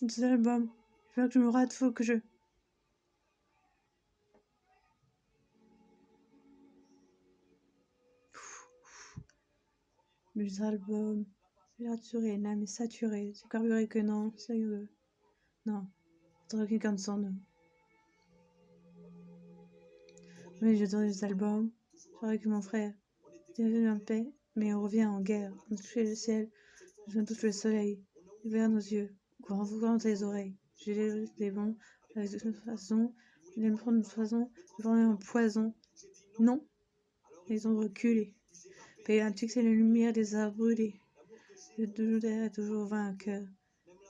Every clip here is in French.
Des albums. Il faut que je me rate, faut que je... Mes albums. Saturé, non mais saturé. C'est carburé que non, sérieux. Non. Truc comme ça, non. Mais j'adore les albums. C'est vrai que mon frère est devenu en paix, mais on revient en guerre. On touche le ciel, on touche le soleil. Vers nos yeux, ouvrant les oreilles. J'ai les bons, avec de toute façon, ils aiment prendre de toute façon, journée en poison. Non, ils ont reculé. Payer un truc, c'est la lumière des a brûlés. Le toujours est toujours vainqueur.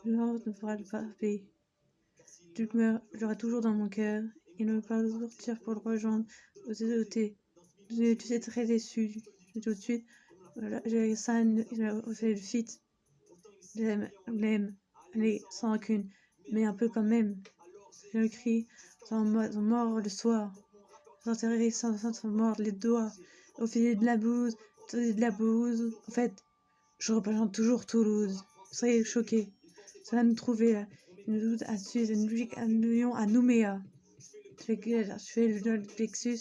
Le nord ne pourra pas payer. Tu meurs, j'aurai toujours dans mon cœur. Il ne veut pas sortir pour le rejoindre. Vous êtes doté. Tu sais très déçu. Tout de suite, voilà, j'ai ça, il a fait le fit. L'aime, allez, sans rancune, mais un peu quand même. Je le crie, sans mort le soir. S'enterrer sans mordre les doigts. Au fil de la bouse, de la bouse. En fait, je représente toujours Toulouse. Vous seriez choqués. Ça va nous trouver là. Une doute à Suisse, une logique à Lyon, à Nouméa. Je fais le plexus,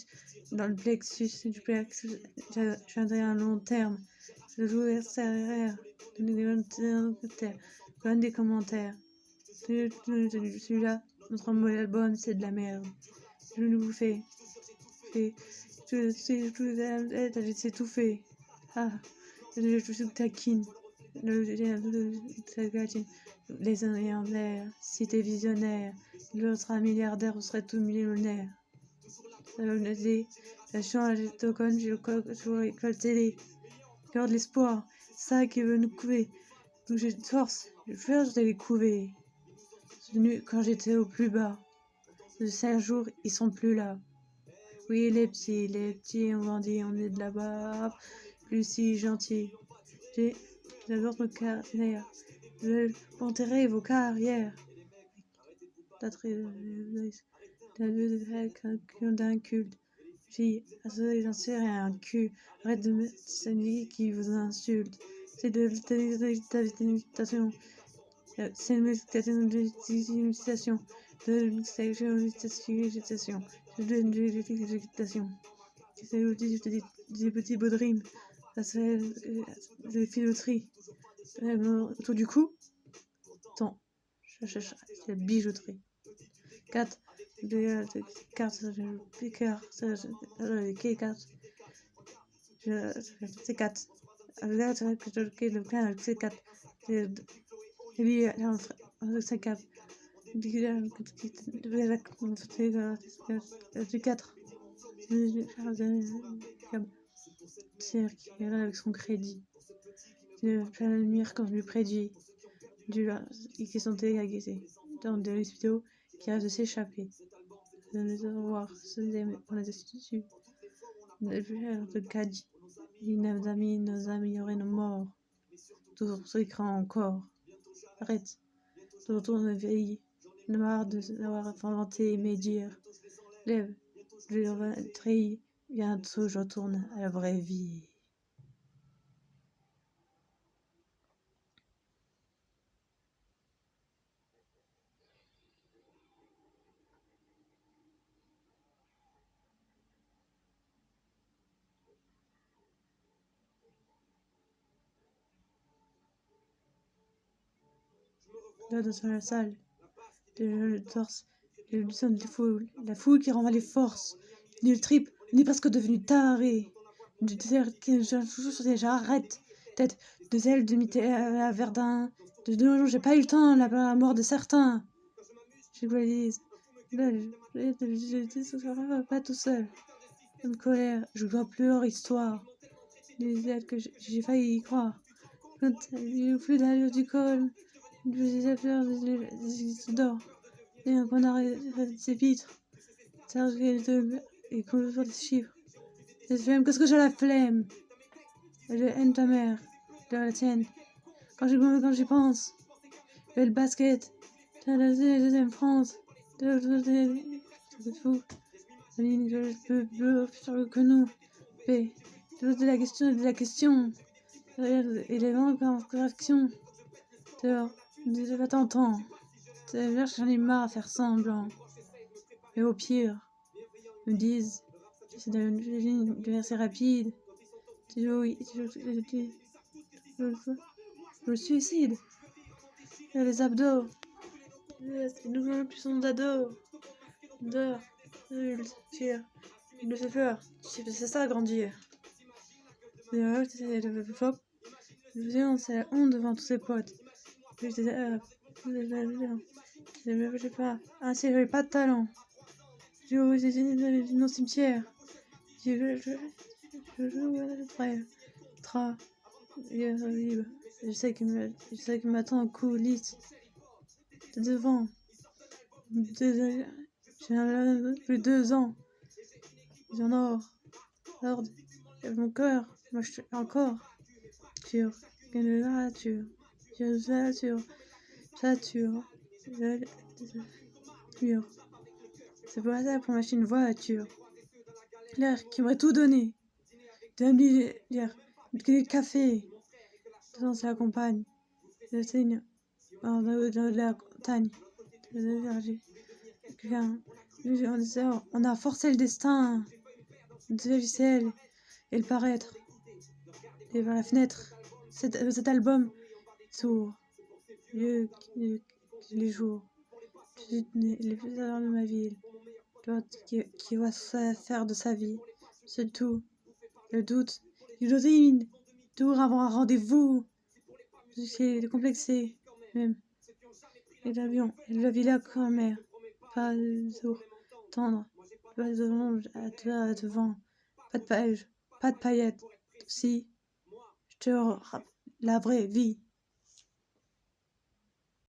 dans le plexus du plexus, je viendrai à un long terme. Je joue RCR, donne des commentaires. Celui-là, notre nouvel album, c'est de la merde. Je vous fais. C'est tout fait. Ah, je taquine. Les milliardaires, cité visionnaire, l'autre milliardaire, on serait tout millionnaire. La chance, j'ai token, j'ai l'école télé. Garde l'espoir, ça qui veut nous couver. Donc j'ai de force, je vais les couver. Venu quand j'étais au plus bas. De 5 jours, ils sont plus là. Oui, les petits, on grandit, on est de là-bas. Plus si gentil. J'adore nos carrières. Je veux enterrer vos carrières. D'un culte. Fille, j'en sais rien, cul. Arrête de mettre celui qui vous insulte. C'est de l'imitation. C'est une méditation. De l'imitation. C'est l'outil des petits baudrimes. Ça c'est de filouterie. Autour du cou. Attends. C'est la bijouterie. 4. Cartes. Picard. K4. C'est 4. Le plan, c'est 4. Et lui, c'est 4. Du 4. C'est qui est là avec son crédit. Plein la lumière quand je lui prédis. Qui sont dégagués dans des vidéos qui rêvent de s'échapper. De les voir, on est dessus. De Kadi. Nos amis auraient nos morts. Toujours ceux qui craignent encore. Arrête. De retourner veille. Ne marre d'avoir inventé mes dires. Lève. Je le trahi. Bientôt je retourne à la vraie vie. Là dans la salle, le torse, le son de foule, la foule qui renvoie les forces. Le trip, on est presque devenu taré. J'arrête. Tête de zèle, à Verdun. De nos jours, j'ai pas eu le temps, la mort de certains. Je réalise. Je pas tout seul. Une colère, je vois plus leur histoire. Les aides que j'ai failli y croire. Quand il y plus d'allure du col, je disais fleurs d'or. Et qu'on arrête ces vitres. Et qu'on voit des chiffres. Qu'est-ce que j'ai la flemme? Je haine ta mère, de la tienne. Quand j'y pense, le basket, la deuxième France, c'est fou. La ligne que je peux bleu sur que nous. De la question. Et les grandes corrections. Dehors, ne pas t'entendre. J'en ai marre à faire semblant. Et au pire, ils me disent que c'est de verser rapide. Le suicide. Et les abdos. C'est une nouvelle puissance d'ado. D'or. Tire. Il me fait peur. C'est ça, grandir. C'est le flop. C'est la honte devant tous ses potes. Je sais pas. Ah, si, j'avais pas de talent. Je vais au cimetière. Je sais qu'il m'attend en coulisses. Devant. J'ai plus de 2 ans. J'en or. Ordre. Mon cœur. Moi, je suis encore. Sur. Sature. Sature. C'est pas ça pour m'acheter une voiture. L'air qui m'a tout donné. Dire que le café. Dans sa compagne. Je signe. Dans la montagne. On a forcé le destin. Le ciel et le paraître. Et par la fenêtre. Cet album s'ouvre. Les jours. Les plus heures de ma ville. L'autre qui va faire de sa vie. C'est tout. Le doute. L'usine. Toujours avoir un rendez-vous. J'ai décomplexé. Même. Et l'avion. Et la villa quand mère. Pas de jour. Tendre. Pas de ronge à devant. Pas de page. Pas de paillettes. Si. Je te la vraie vie.